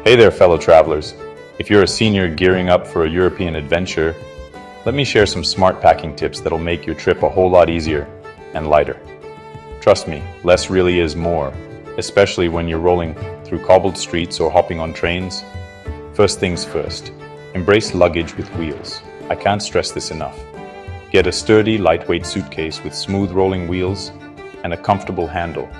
Hey there, fellow travelers. If you're a senior gearing up for a European adventure, let me share some smart packing tips that'll make your trip a whole lot easier and lighter. Trust me, less really is more, especially when you're rolling through cobbled streets or hopping on trains. First things first, embrace luggage with wheels. I can't stress this enough. Get a sturdy, lightweight suitcase with smooth rolling wheels and a comfortable handle.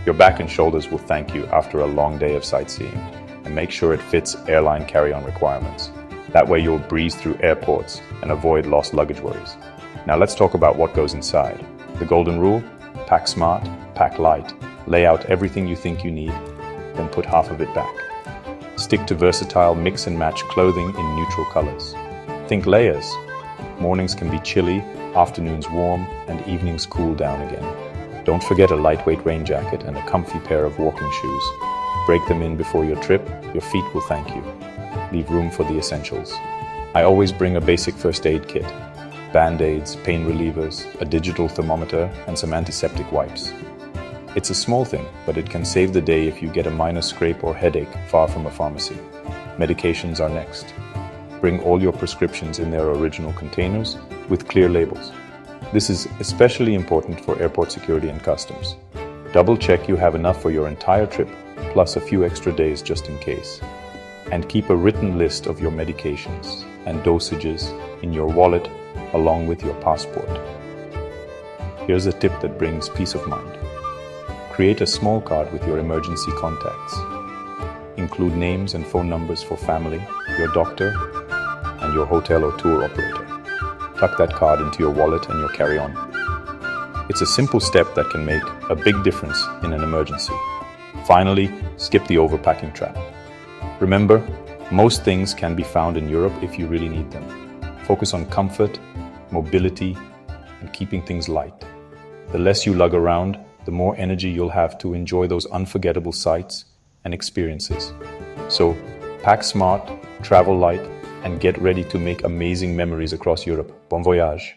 Your back and shoulders will thank you after a long day of sightseeing. And make sure it fits airline carry-on requirements. That way you'll breeze through airports and avoid lost luggage worries. Now let's talk about what goes inside. The golden rule: pack smart, pack light. Lay out everything you think you need, then put half of it back. Stick to versatile mix and match clothing in neutral colors. Think layers. Mornings can be chilly, afternoons warm, and evenings cool down again. Don't forget a lightweight rain jacket and a comfy pair of walking shoes. Break them in before your trip, your feet will thank you. Leave room for the essentials. I always bring a basic first aid kit: band-aids, pain relievers, a digital thermometer, and some antiseptic wipes. It's a small thing, but it can save the day if you get a minor scrape or headache far from a pharmacy. Medications are next. Bring all your prescriptions in their original containers with clear labels. This is especially important for airport security and customs. Double check you have enough for your entire trip, plus a few extra days just in case. And keep a written list of your medications and dosages in your wallet along with your passport. Here's a tip that brings peace of mind. Create a small card with your emergency contacts. Include names and phone numbers for family, your doctor, and your hotel or tour operator. Tuck that card into your wallet and your carry-on. It's a simple step that can make a big difference in an emergency. Finally, skip the overpacking trap. Remember, most things can be found in Europe if you really need them. Focus on comfort, mobility, and keeping things light. The less you lug around, the more energy you'll have to enjoy those unforgettable sights and experiences. So, pack smart, travel light, and get ready to make amazing memories across Europe. Bon voyage!